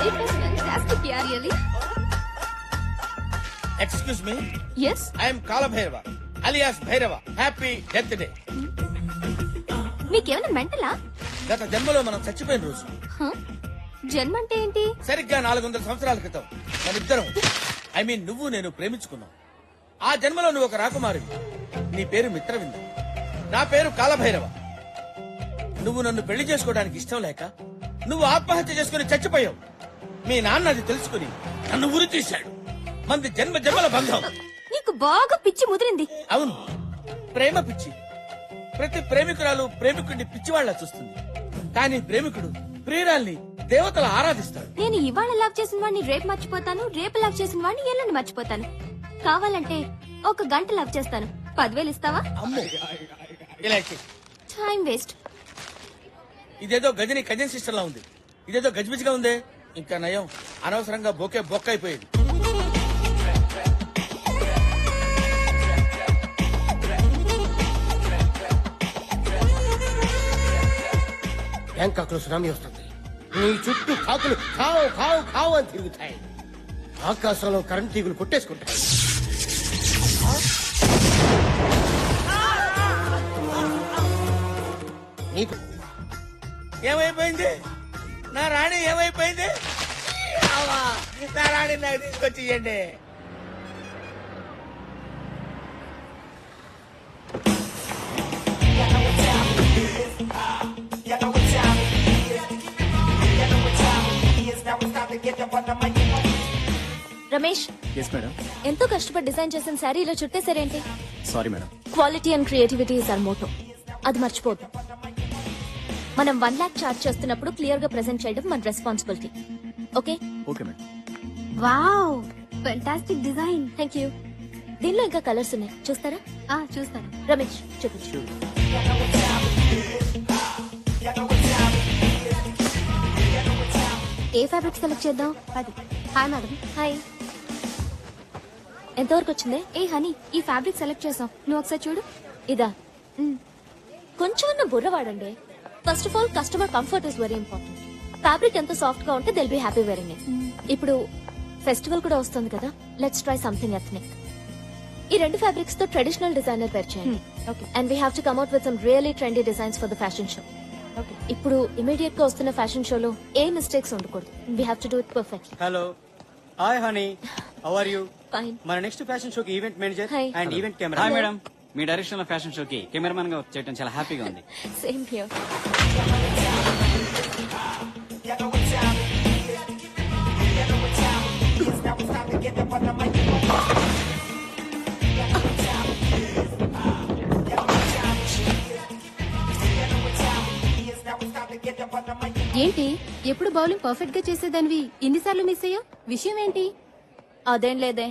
It was fantastic, yeah, really. Excuse me, Yes. I'm Kalabhairava alias Bhairava. Happy death day. మీకేమైనా మెంటలా? గత జన్మలో మనం చచ్చిపోయిన రోజు. జన్మ అంటే ఏంటి? సరిగ్గా 400 సంవత్సరాల క్రితం మనిద్దరం, ఐ మీన్ నువ్వు నేను ప్రేమించుకున్నాం. ఆ జన్మలో నువ్వు ఒక రాకుమారివి. నీ పేరు మిత్రవింద, నా పేరు కాలభైరవ. నువ్వు నన్ను పెళ్లి చేసుకోవడానికి ఇష్టం లేక నువ్వు ఆత్మహత్య చేసుకుని చచ్చిపోయావు. మీ నాన్న అది తెలుసుకుని నన్ను ఉరి తీశాడు. మంది జన్మ జన్మల బంధం. నీకు బాగా పిచ్చి ముదిరింది. అవును, ప్రేమ పిచ్చి. ప్రతి ప్రేమికురాలు ప్రేమికుడిని పిచ్చివాళ్లా చూస్తుంది. కానీ ప్రేమికుడు ప్రియురాల్ని దేవతలు ఆరాధిస్తాడు. నేను ఇవాళ లవ్ చేసిన వాడిని రేపు మర్చిపోతాను, రేపు లవ్ చేసిన వాడిని ఎల్లుండి మర్చిపోతాను. కావాలంటే 1 గంట లవ్ చేస్తాను. 10,000 ఇస్తావా? అమ్మో, ఇలా చెయ్. Time waste. ఇదేదో గజని కజిన్ సిస్టర్ లా ఉంది. ఇదేదో గజిబిజిగా ఉందే. ఇంకా నయం, అనవసరంగా బొక్క అయిపోయేది. బ్యాంకాక్ లో సునామీ వస్తుంది. నీ చుట్టూ కాకులు కావు కావు కావు అని తిరుగుతాయి. ఆకాశంలో కరెంట్ తీగులు కొట్టేసుకుంటాయి. నీకు ఏమైపోయింది? నా రాణి ఏమైపోయింది? అవ్వా, నా రాణి నాకు తీసుకొచ్చి ఇయ్యండి. Ramesh, yes madam. ఎంతో కష్టపడి డిజైన్ చేసిన శారీ ఇలా చుట్టేసారేంటి? Sorry madam. Quality and creativity is our motto. అది మర్చిపోద్దు. మనం 1 lakh చార్జ్ చేస్తున్నప్పుడు క్లియర్ గా ప్రెజెంట్ చేయడం మన responsibility. Okay? Okay madam. Wow, fantastic design. Thank you. దీనిలో ఇంకా కలర్స్ ఉన్నాయి, చూస్తారా? చూస్తాను. రమేష్, చూపించు. ఏ ఫ్యాబ్రిక్ సెలెక్ట్ చేద్దాం? అది. Hi madam. హాయ్. ఎంతవరకు వచ్చింది? ఏ హనీ, ఈ ఫ్యాబ్రిక్ సెలెక్ట్ చేసాం. నువ్వు ఒకసారి చూడు. ఇదా? కొంచెం బుర్ర వాడండి. First of all, customer comfort is very important. Fabric ఎంత సాఫ్ట్ గా ఉంటే they'll be happy wearing it. ఇప్పుడు ఫెస్టివల్ కూడా వస్తుంది కదా, లెట్స్ ట్రై సంథింగ్ ఎథ్నిక్. ఈ 2 ఫ్యాబ్రిక్స్ తో ట్రెడిషనల్ డిజైనర్ పేర్ చేయండి. And we have to come out with some really trendy designs for the fashion show. ఇప్పుడు ఇమీడియట్ గా వస్తున్న ఫ్యాషన్ షోలో ఏ మిస్టేక్స్ ఉండకూడదు. We have to do it perfectly. Hello, hi honey, how are you? Fine. మన next fashion షోకి event manager Hi. And event camera. Hi madam, మీ direction లో ఫ్యాషన్ షోకి కెమెరామన్ గా చేయడం చాలా హ్యాపీగా ఉంది. Same here. ఏంటి ఎప్పుడు బౌలింగ్ పర్ఫెక్ట్ గా చేసేదానివి ఇన్నిసార్లు మిస్ అయ్యో? విషయం ఏంటి? అదేం లేదే,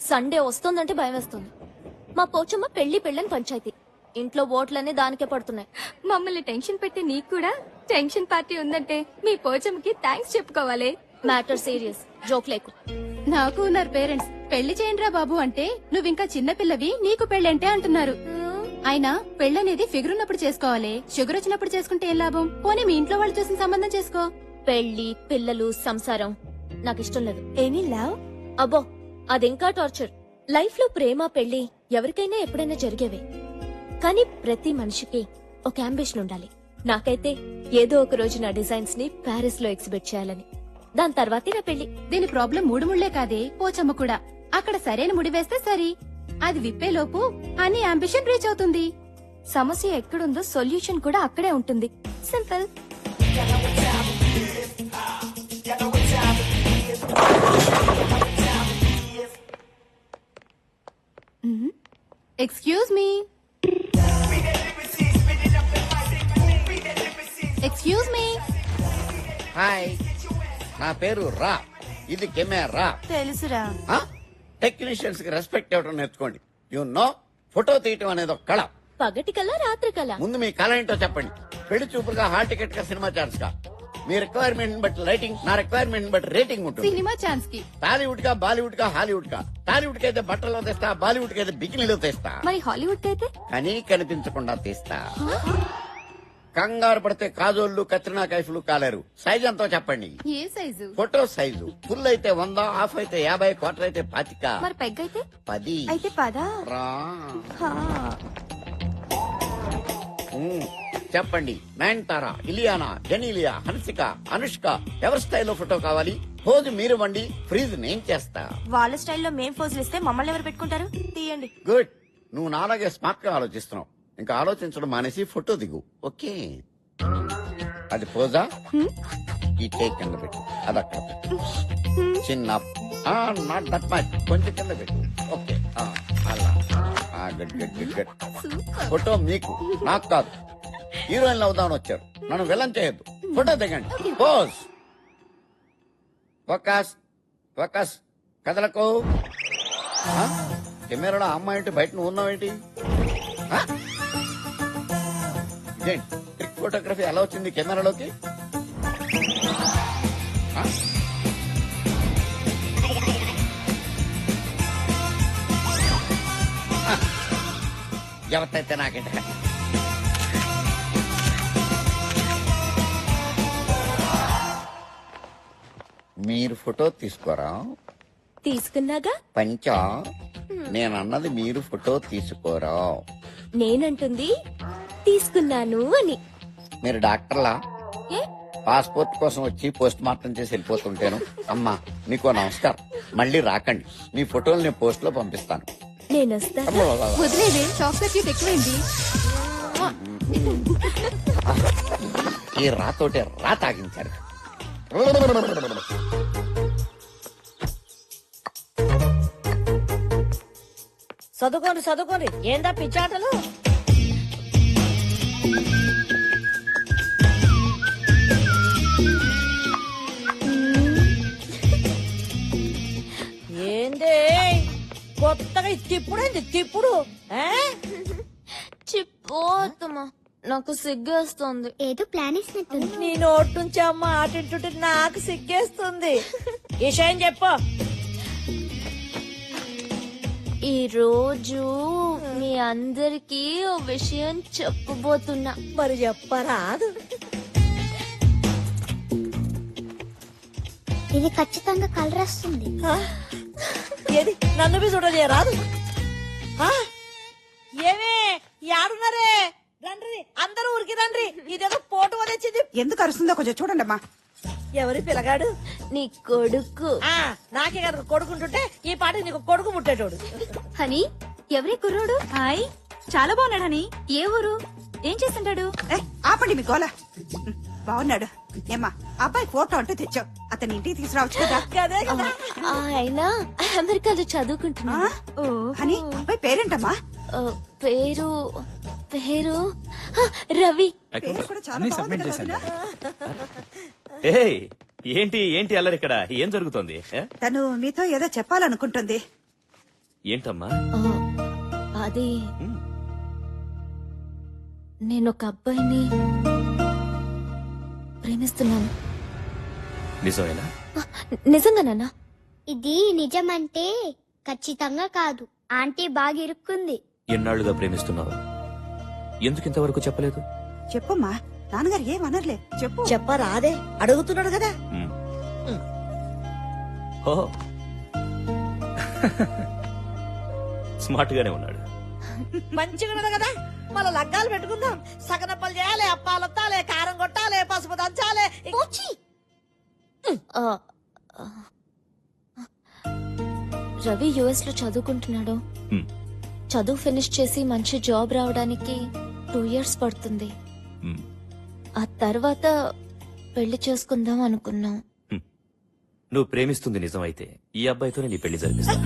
సండే వస్తుందంటే భయం వేస్తుంది. మా పోచమ్మ పెళ్లిని పంచాయతీ. ఇంట్లో ఓట్లన్నీ దానికే పడుతున్నాయి. మమ్మల్ని టెన్షన్ పెట్టి నీకు కూడా టెన్షన్ పార్టీ ఉందంటే మీ పోచమ్మకి థ్యాంక్స్ చెప్పుకోవాలి. మ్యాటర్ సీరియస్, జోక్ లేకు. నాకు ఉన్నారు పేరెంట్స్, పెళ్లి చేయండిరా బాబు అంటే నువ్వింకా చిన్నపిల్లవి, నీకు పెళ్ళంటే అంటున్నారు. అయినా పెళ్ళనేది ఫిగర్ ఉన్నప్పుడు చేసుకోవాలి, షుగర్ వచ్చినప్పుడు చేసుకుంటే ఏం లాభం? పోనీ మీ ఇంట్లో వాళ్ళు చూసిన సంబంధం చేసుకో. పెళ్లి, పిల్లలు, సంసారం నాకు ఇష్టం లేదు. Any love? అబ్బో, అదింకా టార్చర్. లైఫ్ లో ప్రేమ, పెళ్లి ఎవరికైనా ఎప్పుడైనా జరిగేవే. కానీ ప్రతి మనిషికి ఒక అంబిషన్ ఉండాలి. నాకైతే ఏదో ఒక రోజు నా డిజైన్స్ ని ప్యారిస్ లో ఎగ్జిబిట్ చేయాలని. దాని తర్వాతే నా పెళ్లి. దీని ప్రాబ్లం 3 ముళ్లే కాదే, పోచమ్మ కూడా. అక్కడ సరైన ముడి వేస్తే సరి, అది విప్పేలోపు అన్ని అంబిషన్ రీచ్ అవుతుంది. సమస్య ఎక్కడుందో సొల్యూషన్ కూడా అక్కడే ఉంటుంది. Simple. Excuse me, excuse me. Hi, నా పేరు రా. ఇది కెమెరా. తెలుసురా. టెక్నీషియన్స్ కి రెస్పెక్ట్ ఇవ్వడం నేర్చుకోండి. యు నో, ఫోటో తీయటం అనేది ఒక కళ. పగటి కళ, రాత్రి కళ. ముందు మీ కళ ఏంటో చెప్పండి. పెళ్లి చూపులుగా, హాల్ టికెట్ గా, సినిమా ఛాన్స్ గా. మీ రిక్వైర్మెంట్ బట్టి లైటింగ్, నా రిక్వైర్మెంట్ బట్టి రేటింగ్ ఉంటుంది. సినిమా ఛాన్స్ కి టాలీవుడ్ గా, బాలీవుడ్ గా, హాలీవుడ్ గా. టాలీవుడ్ కి అయితే బట్టలో తెస్తా, బాలీవుడ్ కి అయితే బికినీలో తెస్తా. మరి హాలీవుడ్ అయితే? కానీ కనిపించకుండా తీస్తా. కంగారు పడితే కాజోళ్ళు కత్రినా కైఫ్లు కాలేరు. సైజ్ ఎంతో చెప్పండి. ఏ సైజు? ఫోటో సైజు ఫుల్ అయితే 100, హాఫ్ అయితే 50, క్వార్టర్ అయితే 25, మరి పెగ్ అయితే 10. అయితే పదా రా. చెప్పండి. నయనతార, ఇలియానా, జెనీలియా, హన్సిక, అనుష్క ఎవరి స్టైల్లో ఫోటో కావాలి? పోజు మీరు వండి, ఫ్రీజ్ నేను చేస్తా. వాళ్ళ స్టైల్లో మేం ఫోజులు ఇస్తే మమ్మల్ని ఎవరు పెట్టుకుంటారు? తీయండి. గుడ్. నువ్వు నాలాగే స్మార్ట్ గా ఆలోచిస్తున్నావు. ఇంకా ఆలోచించడం మానేసి ఫోటో దిగు. ఓకే. అది పోజా? ఈ టేక్ కింద పెట్టు. అది అక్కడ పెట్టు. చిన్న నాట్ దట్ మచ్. కొంచెం కింద పెట్టు. ఓకే. అలా good good good good. Photo మీకు, నాకు కాదు. హీరోయిన్ అవుదామని వచ్చారు. నన్ను విలన్ చేయొద్దు. ఫోటో దిగండి. పోజ్. Focus focus. కదలకు. కెమెరాలో అమ్మాయి ఏంటి, బయట నువ్వు ఉన్నావేంటి? ఇదేంటి ట్రిక్ ఫోటోగ్రఫీ ఎలా వచ్చింది కెమెరాలోకి? ఎవరితైతే నాకేంట. మీరు ఫోటో తీసుకోరా? తీసుకున్నాగా. పంచా నేనన్నది మీరు ఫోటో తీసుకోరా. నేనంటుంది తీసుకున్నాను అని. మీరు డాక్టర్లా? ఏ? పాస్పోర్ట్ కోసం వచ్చి పోస్ట్ మార్టం చేసి వెళ్ళిపోతుంటాను. అమ్మా నీకో నమస్కారం. మళ్ళీ రాకండి. మీ ఫోటోలు నేను పోస్ట్ లో పంపిస్తాను. నేనొస్తా. వదిలేదే, చాక్లెట్ ఎక్కువైంది. ఈ రాతోటే రా తాగించారు. చదువుకోండి ఏందా పిచ్చాటలు? ఏందే కొత్తగా తిప్పుడు చిపోతమ్మా, నాకు సిగ్గేస్తుంది. ఏదో ప్లాన్ ఇస్తున్నట్టుంది. నీ నోటి నుంచి అమ్మ ఆటింటుంటే నాకు సిగ్గేస్తుంది. విషయం చెప్పు. ఈ రోజు మీ అందరికి ఓ విషయం చెప్పబోతున్నా. మరి చెప్పరాదు. ఇది ఖచ్చితంగా కలర్ వస్తుంది. ఏది నన్ను బి చూడలేరాదు? ఏమే యాడున్నారే? రండి అందరూ ఊరికి రండి. ఇదేదో పోటు వదిలింది. ఎందుకు అరుస్తుందో కొంచెం చూడండి అమ్మా. ఎవరి పిల్లగాడు? నీ కొడుకు. నాకే కనుక కొడుకుంటుంటే ఈ పాట నీకు కొడుకు ముట్టేటోడు. హనీ, ఎవరి కుర్రోడు? హాయ్, చాలా బాగున్నాడు. హనీ, ఏ ఊరు? ఏం చేస్తుంటాడు? ఆపండి మీ గోల. బాగున్నాడు. ఏమ్మా అబ్బాయి ఫోటో అంటూ తెచ్చావు, అతని ఇంటికి తీసుకురావచ్చు కదా. కదే కదా. ఆయన అమెరికాలో చదువుకుంటున్నా. అని అబ్బాయి పేరేంటమ్మా? పేరు పేరు రవి. పేరు కూడా చాలా బాగుంది కదా వదినా? ఏంటి ఏంటి అల్లరి ఇక్కడ? ఏం జరుగుతోంది? తను మీతో ఏదో చెప్పాలనుకుంటుంది. ఏంటమ్మా? అది నేను ఒక అబ్బాయిని ప్రేమిస్తున్నాను. నిజమేనా? నిజంగానా? ఇది నిజమంటే ఖచ్చితంగా కాదు. ఆంటీ బాగా ఇరుక్కుంది. ఎన్నాళ్లుగా ప్రేమిస్తున్నావు? ఎందుకు ఇంతవరకు చెప్పలేదు? చెప్పమ్మా, నాన్నగారు ఏమనర్లే. చెప్పు. చెప్పరాదే, అడుగుతున్నాడు కదా. స్మార్ట్ గానే ఉన్నాడు. మంచిగా ఉన్నది కదా. మళ్ళా లగ్గాలు పెట్టుకుందాం. సగనప్పలు చేయాలి, అప్పాలొత్తాలి, కారం కొట్టాలి, పసుపు దంచాలి. రవి యుఎస్ లో చదువుకుంటున్నాడు. హ్మ్. చదువు ఫినిష్ చేసి మంచి జాబ్ రావడానికి 2 years పడుతుంది. హ్మ్. ఆ తర్వాత పెళ్లి చేసుకుందాం అనుకున్నాం. నువ్వు ప్రేమిస్తుంది నిజమైతే ఈ అబ్బాయితోనే నీ పెళ్లి జరిపిస్తా.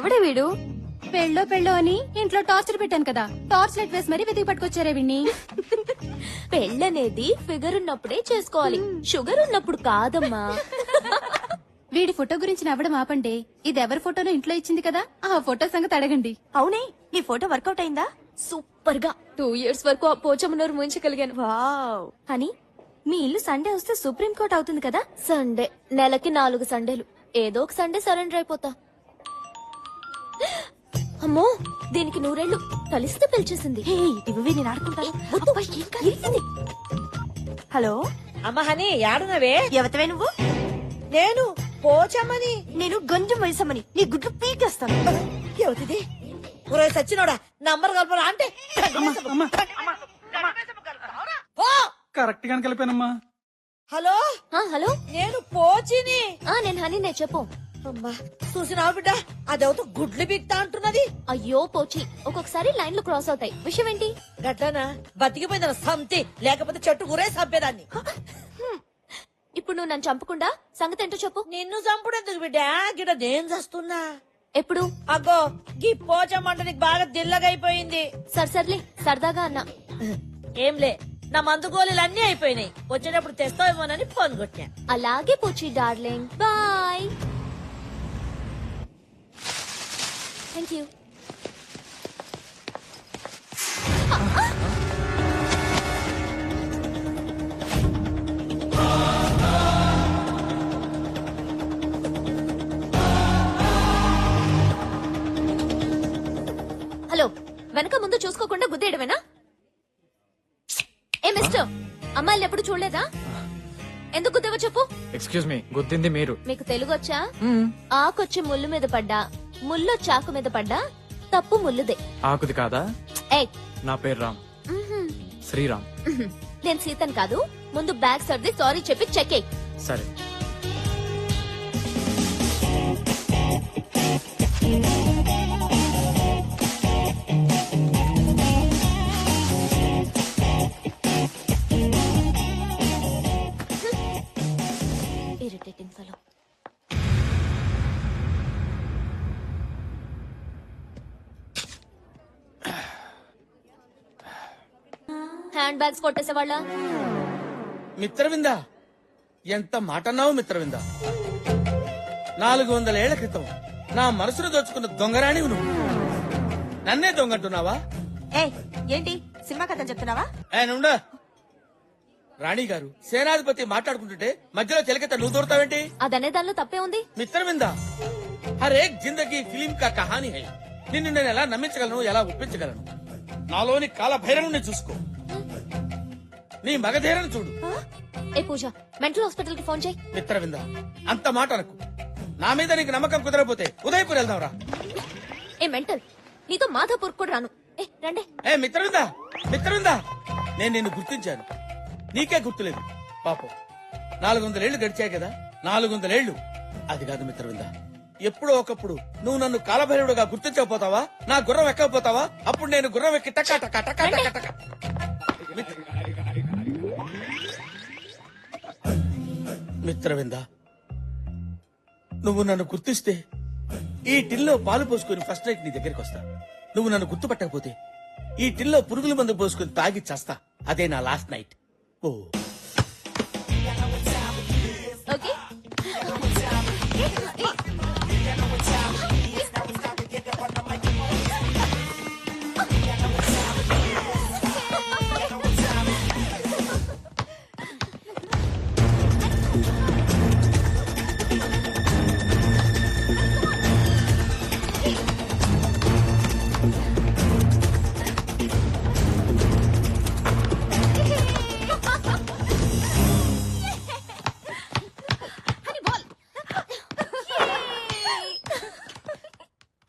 ఎవడే వీడు? పెళ్ళో పెళ్ళో అని ఇంట్లో టార్చర్ పెట్టాను కదా, టార్చ్ లైట్ వేసి మరీ వెతికి పట్టుకొచ్చారే విన్ని. పెళ్ళనేది ఫిగర్ ఉన్నప్పుడే చేసుకోవాలి, షుగర్ ఉన్నప్పుడు కాదమ్మా. వీడి ఫోటో గురించి నవ్వడం ఆపండి. ఇది ఎవరి ఫోటోనో ఇంట్లో ఇచ్చింది కదా, ఆ ఫోటో సంగతి అడగండి. అవునే, నీ ఫోటో వర్కౌట్ అయిందా? సూపర్ గా 2 years వరకు ఆ పోచమ్మనూరు ముంచగలిగాను. వావ్. అని మీ ఇల్లు సండే వస్తే సుప్రీం కోర్ట్ అవుతుంది కదా? సండే నెలకి 4 సండేలు, ఏదో ఒక సండే సరెండర్ అయిపోతా. అమ్మో, దీనికి 100 కలిస్తే పిలిచేసింది. నేను ఆడుకుంటా. హలో అమ్మ హని, యాడునవే? ఎవతవే నువ్వు? నేను పోచమ్మని. నేను గంజం వయసమ్మని. నీ గుడ్లు పీకేస్తాను. ఎవతిది? ఒరే సచ్చినోడా, నంబర్ కలపరా అంటే కరెక్ట్ గా కలిపానమ్మా. హలో హలో, నేను పోచిని. నేను హనీనే, చెప్పు. అమ్మా చూసినావు బిడ్డ, అదేవతో గుడ్లు బిక్తా అంటున్నది. అయ్యో పోచి, ఒక్కొక్కసారి లైన్లు క్రాస్ అవుతాయి. విషయం ఏంటి? గట్లనా? బతికిపోయిందన్న సంతి, లేకపోతే చెట్టు గురే చంపేదాన్ని. ఇప్పుడు నువ్వు నన్ను చంపకుండా సంగతి ఏంటో చెప్పు. నిన్ను చంపుడెందుకు బిడ్డ, గిడ నేను చేస్తున్నా. ఎప్పుడు? అగ్గో గీ పోచమ్మంట నీకు బాగా దిల్లగైపోయింది. సర్లే, సరదాగా అన్నా. ఏంలే, నా మందు గోళీలు అన్ని అయిపోయినాయి. వచ్చేటప్పుడు తెస్తావేమోనని ఫోన్ కొట్టా. అలాగే పోచి darling, bye. Thank you. Hello, వెనక ముందు చూసుకోకుండా గుద్దేయడమేనా? ఏ మిస్టర్, అమ్మాయిలు ఎప్పుడు చూడలేదా? ఎందుకు గుద్దేవో చెప్పు. ఎక్స్క్యూజ్ మీ, గుద్దింది మీరు. మీకు తెలుగు వచ్చా? ఆకొచ్చి ముళ్ళు మీద పడ్డా, ముల్లో చాకు మీద పడ్డా, తప్పు ముల్లుదే. ఆకుది కాదా? ఏయ్, నా పేరు రామ్, శ్రీరామ్. నేను సీతన్ కాదు. ముందు బ్యాగ్ సర్ది సారీ చెప్పి చెక్ ఎయ్. సరే. Irritating fellow. హ్యాండ్ బ్యాగ్స్ కొట్టేసేవాళ్ళ? మిత్రవింద, ఎంత మాట అన్నావు మిత్రవింద. 400 ఏళ్ల క్రితం నా మనసును దోచుకున్న దొంగరాణివి నువ్వు. నన్నే దొంగంటున్నావా? ఏంటి సినిమా కథ చెప్తున్నావా? ఆయన రాణి గారు, సేనాధిపతి మాట్లాడుకుంటుంటే మధ్యలో చెలకెత్త నువ్వు దూరతావేంటి? అదనే దానిలో తప్పే ఉంది. మిత్రవింద, హరేక్ జిందగీ ఫిలిం కా కహానీ హై. నిన్ను నేను ఎలా నమ్మించగలను, ఎలా ఒప్పించగలను? నాలోని కాలభైరవుని చూసుకో, నీ మగధీరను చూడు. ఏ పూజ, మెంటల్ హాస్పిటల్ కి ఫోన్ చేయి. మిత్రవింద, అంత మాట అనకు. నా మీద నీకు నమ్మకం కుదరపోతే ఉదయపూర్ వెళ్దాంరా. ఏ మెంటల్, నీతో మాధాపూర్ కూడా రాను. రండి. ఏ మిత్రవింద, మిత్రవింద, నేను నిన్ను గుర్తించాను, నీకే గుర్తులేదు. పాపం 400 ఏళ్లు గడిచాయి కదా. 400 ఏళ్లు అది కాదు మిత్రవింద. ఎప్పుడో ఒకప్పుడు నువ్వు నన్ను కాలభైరవుడుగా గుర్తించకపోతావా? నా గుర్రం ఎక్కకపోతావా? అప్పుడు నేను గుర్రం ఎక్కి టకా టకా టకా టకా టకా. మిత్రవింద, నువ్వు నన్ను గుర్తిస్తే ఈ టిల్లో పాలు పోసుకుని ఫస్ట్ నైట్ నీ దగ్గరికి వస్తా. నువ్వు నన్ను గుర్తుపట్టకపోతే ఈ టిల్లో పురుగుల మందు పోసుకుని తాగి చేస్తా. అదే నా లాస్ట్ నైట్. ఓ ఓకే.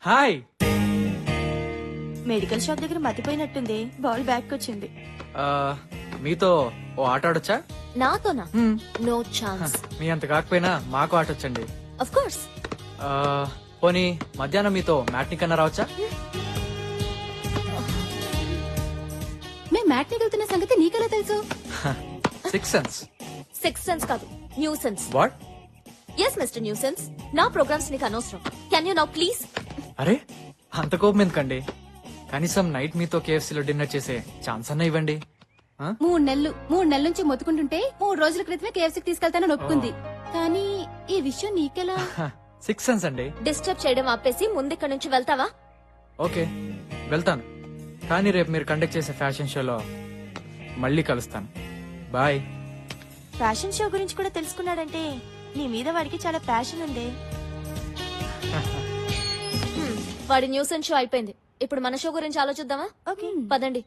హాయ్. మెడికల్ షాప్ దగ్గర మతిపోయినట్టుంది, బాల్ బ్యాక్ వచ్చింది. మీతో ఓ ఆట ఆడొచ్చా? నాతోనా? No chance. మీ అంత కాకపోయినా మాకు ఆటొచ్చండి. Of course. పోనీ మధ్యాహ్నం మీతో మ్యాట్ని కన్నా రావచ్చా? మేము మ్యాట్ని వెళ్తున్న సంగతి నీకెలా తెలుసు? 6 సెన్స్. 6 సెన్స్ కాదు, nuisance. What? Yes mister nuisance, నా ప్రోగ్రామ్స్ నీకు అనవసరం. Can you now please? అరే అంత కోపం ఎందుకండి? కనీసం నైట్ మీతో కేఎఫ్సీలో డిన్నర్ చేసే ఛాన్స్ అన్న ఇవ్వండి. ఆ? 3 నెలల నుంచి మొత్తుకుంటుంటే 3 రోజుల క్రితమే కేఎఫ్సీకి తీసుకెళ్తానని ఒప్పుకుంది. కానీ ఈ విషయం నీకెలా? 6 సెన్స్ అండి. డిస్టర్బ్ చేయడం ఆపేసి ముందిక్కడి నుంచి వెళ్తావా? ఓకే వెళ్తాను, కానీ రేపు మీరు కండక్ట్ చేసే ఫ్యాషన్ షోలో మళ్ళీ కలుస్తాను. బాయ్. ఫ్యాషన్ షో గురించి కూడా తెలుసుకున్నాడంటే నీ మీద వాడికి చాలా ప్యాషన్ ఉంది. వాడి న్యూస్ అండ్ షో అయిపోయింది. ఇప్పుడు మన షో గురించి ఆలోచిద్దామా? ఓకే పదండి.